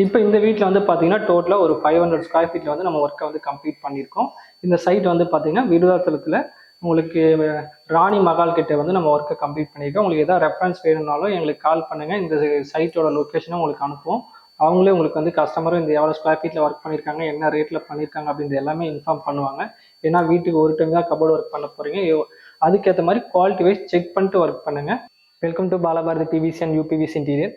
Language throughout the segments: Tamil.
இப்போ இந்த வீட்டில் வந்து பார்த்தீங்கன்னா டோட்டலாக ஒரு 500 ஸ்கொயர் ஃபீட்டில் வந்து நம்ம ஒர்க்கை வந்து கம்ப்ளீட் பண்ணியிருக்கோம். இந்த சைட் வந்து பார்த்தீங்கன்னா விருதாச்சலத்தில் உங்களுக்கு ராணி மகால் கிட்ட வந்து நம்ம ஒர்க்கை கம்ப்ளீட் பண்ணியிருக்கோம். உங்களுக்கு எதாவது ரெஃபரன்ஸ் வேணும்னாலும் எங்களுக்கு கால் பண்ணுங்கள். இந்த சைட்டோட லொக்கேஷனும் உங்களுக்கு அனுப்புவோம். அவங்களே உங்களுக்கு வந்து கஸ்டமரும் இந்த எவ்வளோ ஸ்கொயர் ஃபீட்டில் ஒர்க் பண்ணியிருக்காங்க, என்ன ரேட்டில் பண்ணியிருக்காங்க அப்படின்றது எல்லாமே இன்ஃபார்ம் பண்ணுவாங்க. ஏன்னா வீட்டுக்கு ஒரு டைம் தான் கபோர்டு ஒர்க் பண்ண போகிறீங்க. அதுக்கேற்ற மாதிரி குவாலிட்டி வைஸ் செக் பண்ணிட்டு ஒர்க் பண்ணுங்கள். Welcome to Balabharathi PVC and UPVC interior.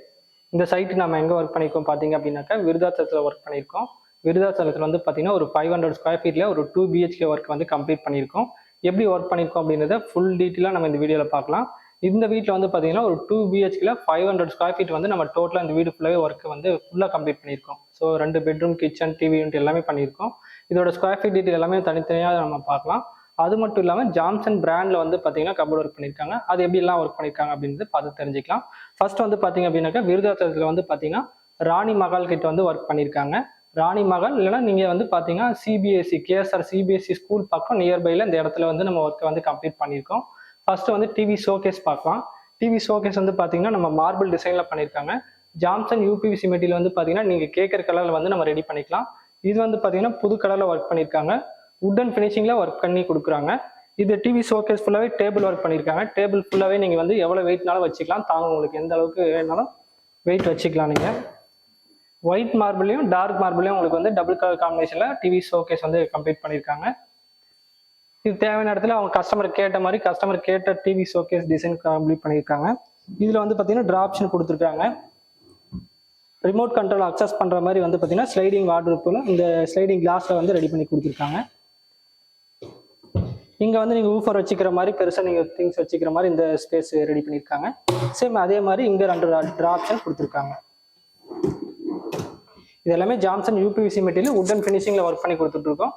இந்த சைட்டு நம்ம எங்கே ஒர்க் பண்ணியிருக்கோம் பார்த்தீங்க அப்படின்னாக்கா விருதாச்சலத்தில் ஒர்க் பண்ணியிருக்கோம். விருதாச்சலத்தில் வந்து பார்த்தீங்கன்னா ஒரு 500 ஸ்கொயர் ஃபீட்டில் ஒரு 2 BHK ஒர்க் வந்து கம்ப்ளீட் பண்ணியிருக்கோம். எப்படி ஒர்க் பண்ணியிருக்கோம் அப்படின்றத ஃபுல் டீட்டெயிலாக நம்ம இந்த வீடியோவில் பார்க்கலாம். இந்த வீட்டில் வந்து பார்த்தீங்கன்னா ஒரு 2 BHKல 500 ஸ்கொயர் ஃபீட் வந்து நம்ம டோட்டலாக இந்த வீடு ஃபுல்லாகவே ஒர்க்கு வந்து ஃபுல்லாக கம்ப்ளீட் பண்ணியிருக்கோம். So 2 bedroom, kitchen, TV unit எல்லாமே பண்ணியிருக்கோம். இதோட ஸ்கொயர் ஃபீட் டீட்டெயில் எல்லாமே தனித்தனியாக நம்ம பார்க்கலாம். அது மட்டும் இல்லாமல் ஜான்சன் பிராண்டில் வந்து பார்த்தீங்கன்னா கபோர்டு ஒர்க் பண்ணியிருக்காங்க. அது எப்படிலாம் ஒர்க் பண்ணியிருக்காங்க அப்படின்றது பார்த்து தெரிஞ்சுக்கலாம். ஃபர்ஸ்ட் வந்து பார்த்தீங்க அப்படின்னாக்கா விருதாச்சலத்தில் வந்து பார்த்தீங்கன்னா ராணி மகால் கிட்ட வந்து ஒர்க் பண்ணியிருக்காங்க. ராணி மகால் இல்லைன்னா நீங்கள் வந்து பார்த்தீங்கன்னா சிபிஎஸ்சி கேஎஸ்ஆர் சிபிஎஸ்சி ஸ்கூல் பக்கம் நியர்பையில் இந்த இடத்துல வந்து நம்ம ஒர்க்கை வந்து கம்ப்ளீட் பண்ணியிருக்கோம். ஃபர்ஸ்ட் வந்து டிவி ஷோகேஸ் பார்க்கலாம். டிவி ஷோகேஸ் வந்து பார்த்தீங்கன்னா நம்ம மார்பிள் டிசைனில் பண்ணியிருக்காங்க. ஜான்சன் யூபிவிசி மெட்டீரியல் வந்து பார்த்தீங்கன்னா நீங்கள் கேட்குற கலரில் வந்து நம்ம ரெடி பண்ணிக்கலாம். இது வந்து பார்த்தீங்கன்னா புது கலரில் ஒர்க் பண்ணியிருக்காங்க. உட்டன் ஃபினிஷிங்கில் ஒர்க் பண்ணி கொடுக்குறாங்க. இது டிவி ஷோகேஸ் ஃபுல்லாகவே டேபிள் ஒர்க் பண்ணியிருக்காங்க. டேபிள் ஃபுல்லாகவே நீங்கள் வந்து எவ்வளோ வெயிட்னாலும் வச்சுக்கலாம். தாங்க உங்களுக்கு எந்த அளவுக்கு வேணாலும் வெயிட் வச்சுக்கலாம். நீங்கள் ஒயிட் மார்பிளையும் டார்க் மார்பிளையும் உங்களுக்கு வந்து டபுள் கலர் காம்பினேஷனில் டிவி ஷோகேஸ் வந்து கம்ப்ளீட் பண்ணியிருக்காங்க. இது தேவையான இடத்துல அவங்க கஸ்டமர் கேட்ட மாதிரி கஸ்டமர் கேட்ட டிவி ஷோகேஸ் டிசைன் கம்ப்ளீட் பண்ணியிருக்காங்க. இதில் வந்து பார்த்தீங்கன்னா ட்ரா ஆப்ஷன் கொடுத்துருக்காங்க. ரிமோட் கண்ட்ரோல் அக்சஸ் பண்ணுற மாதிரி வந்து பார்த்தீங்கன்னா ஸ்லைடிங் வார்ட்ரோப்பில் இந்த ஸ்லைடிங் கிளாஸில் வந்து ரெடி பண்ணி கொடுத்துருக்காங்க. இங்கே வந்து நீங்கள் ஊஃபர் வச்சுக்கிற மாதிரி பெருசாக நீங்கள் திங்ஸ் வச்சுக்கிற மாதிரி இந்த ஸ்பேஸ் ரெடி பண்ணியிருக்காங்க. சேம் அதே மாதிரி இங்கே 2 ட்ரா ஆப்ஷன் கொடுத்துருக்காங்க. இது எல்லாமே ஜான்சன் யூபிவிசி மெட்டீரியல் உட்டன் ஃபினிஷிங்கில் ஒர்க் பண்ணி கொடுத்துட்ருக்கோம்.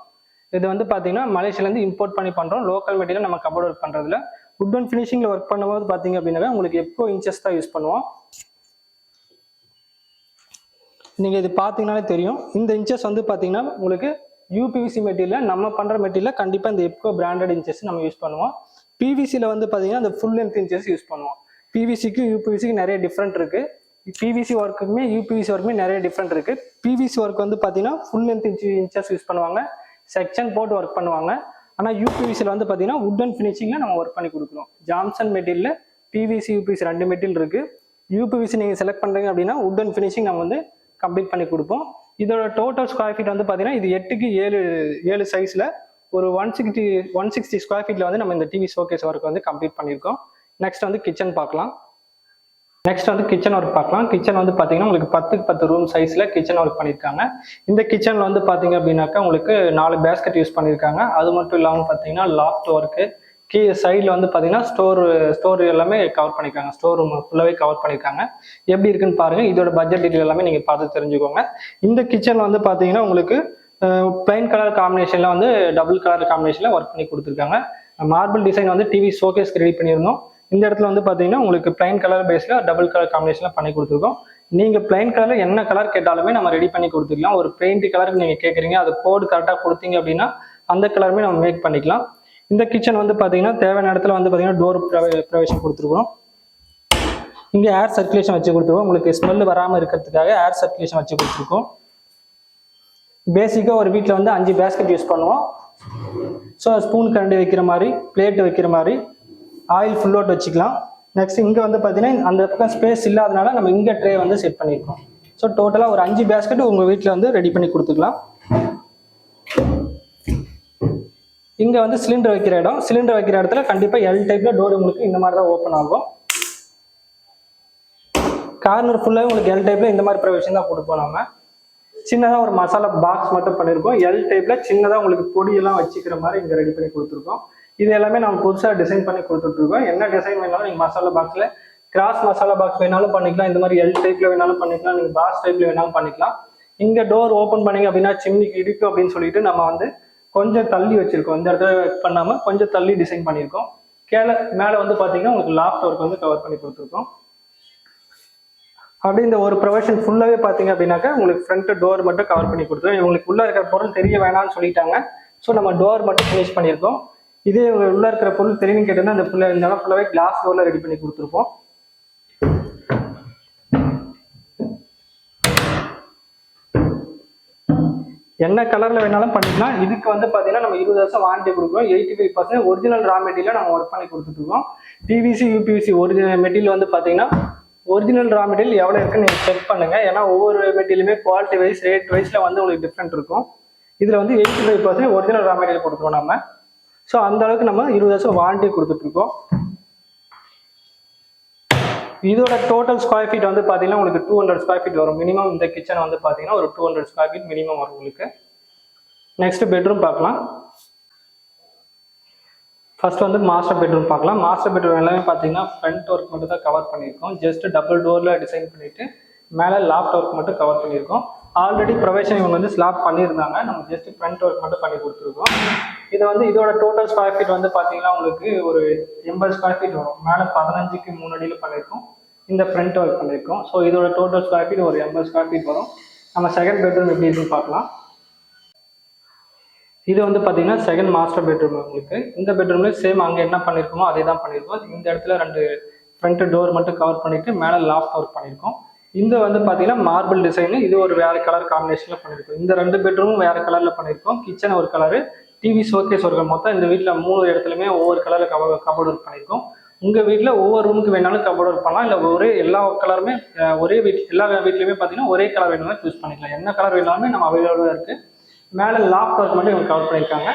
இது வந்து பார்த்தீங்கன்னா மலேசியாலேருந்து இம்போர்ட் பண்ணி பண்ணுறோம். லோக்கல் மெட்டீரியல் நம்ம கபோர்டு ஒர்க் பண்ணுறதுல உட்டன் ஃபினிஷிங்கில் ஒர்க் பண்ணும்போது பார்த்தீங்க அப்படின்னா உங்களுக்கு எப்போ இன்ச்சஸ் தான் யூஸ் பண்ணுவோம். நீங்கள் இது பார்த்தீங்கன்னாலே தெரியும். இந்த இன்ச்சஸ் வந்து பார்த்தீங்கன்னா உங்களுக்கு யூபிவிசி மெட்டீரியல் நம்ம பண்ணுற மெட்டீரியல் கண்டிப்பாக இந்த எப்கோ பிராண்டட் இன்ச்சஸ் நம்ம யூஸ் பண்ணுவோம். பிவிசியில் வந்து பார்த்தீங்கன்னா இந்த ஃபுல் லென்த் இன்ச்சஸ் யூஸ் பண்ணுவோம். பிவிசிக்கு யூபிவிசிக்கு நிறைய டிஃப்ரெண்ட் இருக்குது. பிவிசி ஒர்க்குமே யூபிவிசி ஒர்க்குமே நிறைய டிஃப்ரெண்ட் இருக்குது. பிவிசி ஒர்க் வந்து பார்த்தீங்கன்னா ஃபுல் லென்த் இன்ச்சஸ் யூஸ் பண்ணுவாங்க. செக்ஷன் போட்டு ஒர்க் பண்ணுவாங்க. ஆனால் யூபிவிசியில் வந்து பார்த்தீங்கன்னா உட்டன் ஃபினிஷிங்கில் நம்ம ஒர்க் பண்ணி கொடுக்குறோம். Johnson material PVC UPVC 2 material இருக்குது. யூபிவிசி நீங்கள் செலக்ட் பண்ணுறீங்க அப்படின்னா உட்டன் ஃபினிஷிங் நம்ம வந்து கம்ப்ளீட் பண்ணி கொடுப்போம். இதோட டோட்டல் ஸ்கொயர் ஃபீட் வந்து பார்த்தீங்கன்னா இது 8க்கு 7 சைஸில் ஒரு 160 ஸ்கொயர் ஃபீட்டில் வந்து நம்ம இந்த டிவி ஷோகேஸ் ஒர்க் வந்து கம்ப்ளீட் பண்ணியிருக்கோம். நெக்ஸ்ட் வந்து கிச்சன் பார்க்கலாம். நெக்ஸ்ட் வந்து கிச்சன் ஒர்க் பார்க்கலாம். கிச்சன் வந்து பார்த்தீங்கன்னா உங்களுக்கு 10க்கு 10 ரூம் சைஸில் கிச்சன் ஒர்க் பண்ணியிருக்காங்க. இந்த கிச்சனில் வந்து பார்த்தீங்க அப்படின்னாக்கா உங்களுக்கு 4 பேஸ்கெட் யூஸ் பண்ணியிருக்காங்க. அது மட்டும் இல்லாமல் பார்த்தீங்கன்னா லாஃப்ட் ஒர்க்கு சைடில் வந்து பார்த்தீங்கன்னா ஸ்டோர் எல்லாமே கவர் பண்ணியிருக்காங்க. ஸ்டோர் ரூம் ஃபுல்லாகவே கவர் பண்ணியிருக்காங்க. எப்படி இருக்குன்னு பாருங்கள். இதோட பட்ஜெட் டீட்டெயில் எல்லாமே நீங்கள் பார்த்து தெரிஞ்சுக்கோங்க. இந்த கிச்சன் வந்து பார்த்தீங்கன்னா உங்களுக்கு பிளைன் கலர் காம்பினேஷனில் வந்து டபுள் கலர் காம்பினேஷனில் ஒர்க் பண்ணி கொடுத்துருக்காங்க. மார்பிள் டிசைன் வந்து டிவி ஷோகேஸ்க்கு ரெடி பண்ணியிருந்தோம். இந்த இடத்துல வந்து பார்த்தீங்கன்னா உங்களுக்கு பிளைன் கலர் பேஸில் டபுள் கலர் காம்பினேஷனில் பண்ணி கொடுத்துருக்கோம். நீங்கள் பிளைன் கலரில் என்ன கலர் கேட்டாலுமே நம்ம ரெடி பண்ணி கொடுத்துக்கலாம். ஒரு பெயிண்ட் கலருக்கு நீங்கள் கேட்குறீங்க, அது கோடு கரெக்டாக கொடுத்தீங்க அப்படின்னா அந்த கலருமே நம்ம மேக் பண்ணிக்கலாம். இந்த கிச்சன் வந்து பார்த்தீங்கன்னா தேவையான இடத்துல வந்து பார்த்தீங்கன்னா டோர் ப்ரொவிஷன் கொடுத்துருக்கோம். இங்கே ஏர் சர்க்குலேஷன் வச்சு கொடுத்துருக்கோம். உங்களுக்கு ஸ்மெல் வராமல் இருக்கிறதுக்காக ஏர் சர்க்குலேஷன் வச்சு கொடுத்துருக்கோம். பேசிக்காக ஒரு வீட்டில் வந்து 5 பேஸ்கெட் யூஸ் பண்ணுவோம். ஸோ ஸ்பூன் கரண்டி வைக்கிற மாதிரி, பிளேட் வைக்கிற மாதிரி, ஆயில் ஃபுல் அவுட் வச்சுக்கலாம். நெக்ஸ்ட் இங்கே வந்து பார்த்தீங்கன்னா அந்த பக்கம் ஸ்பேஸ் இல்லாதனால நம்ம இங்கே ட்ரே வந்து செட் பண்ணியிருக்கோம். ஸோ டோட்டலாக ஒரு 5 பேஸ்கெட் உங்கள் வீட்டில் வந்து ரெடி பண்ணி கொடுத்துக்கலாம். இங்கே வந்து சிலிண்டர் வைக்கிற இடம். சிலிண்டர் வைக்கிற இடத்துல கண்டிப்பாக எல் டைப்பில் டோர் உங்களுக்கு இந்த மாதிரி தான் ஓப்பன் ஆகும். கார்னர் ஃபுல்லாகவே உங்களுக்கு எல் டைப்பில் இந்த மாதிரி ப்ரொவிஷன் தான் கொடுப்போம். நம்ம சின்னதாக ஒரு மசாலா பாக்ஸ் மட்டும் பண்ணியிருக்கோம். எல் டைப்பில் சின்னதாக உங்களுக்கு பொடியெல்லாம் வச்சுக்கிற மாதிரி இங்கே ரெடி பண்ணி கொடுத்துருக்கோம். இது எல்லாமே நம்ம புதுசாக டிசைன் பண்ணி கொடுத்துட்ருக்கோம். என்ன டிசைன் வேணாலும் நீங்கள் மசாலா பாக்ஸில் கிராஸ் மசாலா பாக்ஸ் வேணாலும் பண்ணிக்கலாம். இந்த மாதிரி எல் டைப்பில் வேணாலும் பண்ணிக்கலாம். நீங்கள் பாக்ஸ் டைப்பில் வேணாலும் பண்ணிக்கலாம். இங்கே டோர் ஓப்பன் பண்ணிங்க அப்படின்னா சிம்னிக்கு இடிக்கும் அப்படின்னு சொல்லிட்டு நம்ம வந்து கொஞ்சம் தள்ளி வச்சிருக்கோம். இந்த இடத்துல பண்ணாமல் கொஞ்சம் தள்ளி டிசைன் பண்ணியிருக்கோம். மேலே வந்து பார்த்தீங்கன்னா உங்களுக்கு லாஃப்ட் ஒர்க் வந்து கவர் பண்ணி கொடுத்துருக்கோம். அப்படி இந்த ஒரு ப்ரொவிஷன் ஃபுல்லாகவே பார்த்தீங்க அப்படின்னாக்கா உங்களுக்கு ஃப்ரண்ட் டோர் மட்டும் கவர் பண்ணி கொடுத்துருக்கோம். இவங்களுக்கு உள்ளே இருக்கிற பொருள் தெரிய வேணாம்னு சொல்லிட்டாங்க. ஸோ நம்ம டோர் மட்டும் ஃபினிஷ் பண்ணியிருக்கோம். இதே உள்ளே இருக்கிற பொருள் தெரியும் கேட்டோம்னா இந்த இடம் ஃபுல்லாகவே கிளாஸ் டோரில் ரெடி பண்ணி கொடுத்துருப்போம். என்ன கலரில் வேணாலும் பண்ணிக்கலாம். இதுக்கு வந்து பார்த்தீங்கன்னா நம்ம 20 வருஷம் வாரண்டி கொடுக்குறோம். 85% ஒரிஜினல் ரா மெட்டீரியல் நம்ம ஒர்க் பண்ணி கொடுத்துட்ருக்கோம். பிவிசி யூபிவிசி ஒரிஜினல் மெட்டீரியல் வந்து பார்த்தீங்கன்னா ஒரிஜினல் ரா மெட்டீரியல் எவ்வளோ இருக்குன்னு நீங்கள் செக் பண்ணுங்கள். ஏன்னா ஒவ்வொரு மெட்டீரியலுமே குவாலிட்டி வைஸ் ரேட் வைஸில் வந்து உங்களுக்கு டிஃப்ரெண்ட் இருக்கும். இதில் வந்து 85% ஒரிஜினல் ரா மெட்டீரியல் கொடுக்குறோம் நம்ம. ஸோ அந்த அளவுக்கு நம்ம 20 வருஷம் வாரண்டி கொடுத்துட்ருக்கோம். இதோட டோட்டல் ஸ்கொயர் ஃபீட் வந்து பார்த்தீங்கன்னா உங்களுக்கு 200 ஸ்கொயர் ஃபீட் வரும் மினிமம். இந்த கிச்சன் வந்து பார்த்தீங்கன்னா ஒரு 200 ஸ்கொயர் ஃபீட் மினிமம் வரும் உங்களுக்கு. நெக்ஸ்ட் பெட்ரூம் பார்க்கலாம். ஃபர்ஸ்ட் வந்து மாஸ்டர் பெட்ரூம் பார்க்கலாம். மாஸ்டர் பெட்ரூம் எல்லாமே பார்த்தீங்கன்னா ஃப்ரண்ட் ஒர்க் மட்டும் தான் கவர் பண்ணியிருக்கோம். ஜஸ்ட் டபுள் டோரில் டிசைன் பண்ணிட்டு மேலே லாஃப்ட் ஒர்க் மட்டும் கவர் பண்ணியிருக்கோம். ஆல்ரெடி ப்ரொவேஷன் இவங்க வந்து ஸ்லாப் பண்ணியிருந்தாங்க. நம்ம ஜஸ்ட் ஃப்ரண்ட் ஒர்க் மட்டும் பண்ணி கொடுத்துருக்கோம். இது வந்து இதோட டோட்டல் ஸ்கொயர் ஃபீட் வந்து பார்த்தீங்கன்னா உங்களுக்கு ஒரு 80 ஸ்கொயர் ஃபீட் வரும். மேலே 15க்கு 3 அடியில் பண்ணியிருக்கோம். இந்த ஃப்ரண்ட் ஒர்க் பண்ணியிருக்கோம். ஸோ இதோட டோட்டல் ஸ்கொயர் ஃபீட் ஒரு 80 ஸ்கொயர் ஃபீட் வரும். நம்ம செகண்ட் பெட்ரூம் எப்படி இருக்குன்னு பார்க்கலாம். இது வந்து பார்த்தீங்கன்னா செகண்ட் மாஸ்டர் பெட்ரூம் உங்களுக்கு. இந்த பெட்ரூம்ல சேம் அங்கே என்ன பண்ணியிருக்கோமோ அதே தான் பண்ணியிருக்கோம். இந்த இடத்துல 2 ஃப்ரண்ட் டோர் மட்டும் கவர் பண்ணிட்டு மேலே லாஃப்ட் ஒர்க் பண்ணியிருக்கோம். இந்த வந்து பார்த்தீங்கன்னா மார்பிள் டிசைனு. இது ஒரு வேறு கலர் காம்பினேஷனில் பண்ணியிருக்கோம். இந்த 2 பெட்ரூமும் வேறு கலரில் பண்ணியிருக்கோம். கிச்சன் ஒரு கலரு, டிவி ஷோகேஸ் ஒரு கலர். மொத்தம் இந்த வீட்டில் 3 இடத்துலையுமே ஒவ்வொரு கலரில் கபோர்ட் ஒர்க் பண்ணியிருக்கோம். உங்கள் வீட்டில் ஒவ்வொரு ரூமுக்கு வேணாலும் கபோர்ட் ஒர்க் பண்ணலாம். இல்லை ஒரே எல்லா கலருமே ஒரே எல்லா வீட்லையுமே பார்த்தீங்கன்னா ஒரே கலர் வேணாலும் சூஸ் பண்ணிக்கலாம். என்ன கலர் வேணாலுமே நம்ம அவைலபிளாக இருக்குது. மேலே லாஃப்ட் ஒர்க் மட்டும் இவங்க கவர் பண்ணியிருக்காங்க.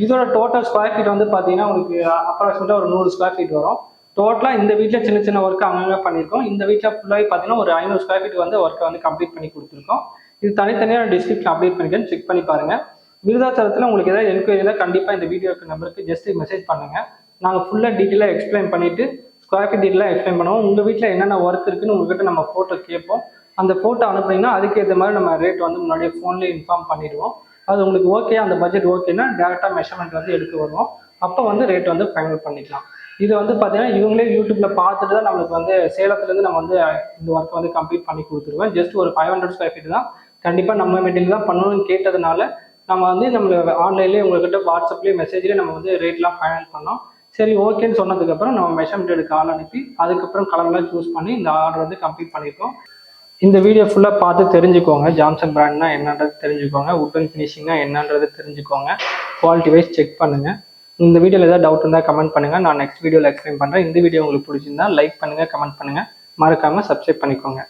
இதோட டோட்டல் ஸ்கொயர் ஃபீட் வந்து பார்த்தீங்கன்னா உங்களுக்கு அப்ராக்சிமேட்டாக ஒரு 100 ஸ்கொயர் ஃபீட் வரும். டோட்டலாக இந்த வீட்டில் சின்ன சின்ன ஒர்க் அங்கங்கே பண்ணியிருக்கோம். இந்த வீட்டில் ஃபுல்லாகவே பார்த்தீங்கன்னா ஒரு 500 ஸ்கொயர் ஃபீட் வந்து ஒர்க்கை வந்து கம்ப்ளீட் பண்ணி கொடுத்துருக்கோம். இது தனித்தனியாக டிஸ்கிரிப்ஷன் அப்டேட் பண்ணிக்கன்னு செக் பண்ணி பாருங்கள். விருதாச்சலத்தில் உங்களுக்கு ஏதாவது என்கொயரி இருந்தால் கண்டிப்பாக இந்த வீடியோக்கு நம்பருக்கு ஜஸ்ட் மெசேஜ் பண்ணுங்கள். நாங்கள் ஃபுல்லாக டீட்டெயிலாக எக்ஸ்பிளைன் பண்ணிவிட்டு ஸ்கொயர் ஃபீட் டீட்டெயிலாக எக்ஸ்பிளைன் பண்ணுவோம். உங்கள் வீட்டில் என்னென்ன ஒர்க் இருக்குன்னு உங்கள்கிட்ட நம்ம ஃபோட்டோ கேட்போம். அந்த ஃபோட்டோ அனுப்புனீங்கன்னா அதுக்கேற்ற மாதிரி நம்ம ரேட் வந்து முன்னாடியே ஃபோன்லேயே இன்ஃபார்ம் பண்ணிடுவோம். அது உங்களுக்கு ஓகே, அந்த பட்ஜெட் ஓகேன்னா டேரெக்டாக மெஷர்மெண்ட் வந்து எடுக்க வருவோம். அப்போ வந்து ரேட் வந்து ஃபைனல் பண்ணிக்கலாம். இது வந்து பார்த்தீங்கன்னா இவங்களே யூடியூப்ல பார்த்துட்டு தான் நம்மளுக்கு வந்து சேலத்துலேருந்து நம்ம வந்து இந்த ஒர்க்கை வந்து கம்ப்ளீட் பண்ணி கொடுத்துருவேன். ஜஸ்ட் ஒரு 500 ஸ்கொயர் ஃபீட் தான். கண்டிப்பாக நம்ம மெட்டீரியல் தான் பண்ணணும்னு கேட்டதுனால நம்ம வந்து நம்ம ஆன்லைன்லேயே உங்கள்கிட்ட வாட்ஸ்அப்லேயே மெசேஜ்லேயே நம்ம வந்து ரேட்லாம் ஃபைனல் பண்ணோம். சரி ஓகேன்னு சொன்னதுக்கப்புறம் நம்ம மெஷர்மெண்ட் எடுக்க ஆள் அனுப்பி அதுக்கப்புறம் கலர்லாம் சூஸ் பண்ணி இந்த ஆர்டர் வந்து கம்ப்ளீட் பண்ணியிருக்கோம். இந்த வீடியோ ஃபுல்லாக பார்த்து தெரிஞ்சுக்கோங்க. ஜான்சன் பிராண்ட்னா என்னன்றது தெரிஞ்சுக்கோங்க. உட்டன் ஃபினிஷிங்னா என்னன்றது தெரிஞ்சுக்கோங்க. குவாலிட்டி வைஸ் செக் பண்ணுங்கள். இந்த வீடியோவில் ஏதாவது டவுட் இருந்தால் கமெண்ட் பண்ணுங்கள். நான் நெக்ஸ்ட் வீடியோவில் எக்ஸ்பிளைன் பண்ணுறேன். இந்த வீடியோ உங்களுக்கு பிடிச்சிருந்தா லைக் பண்ணுங்கள், கமெண்ட் பண்ணுங்கள். மறக்காமல் சப்ஸ்கிரைப் பண்ணிக்கோங்க.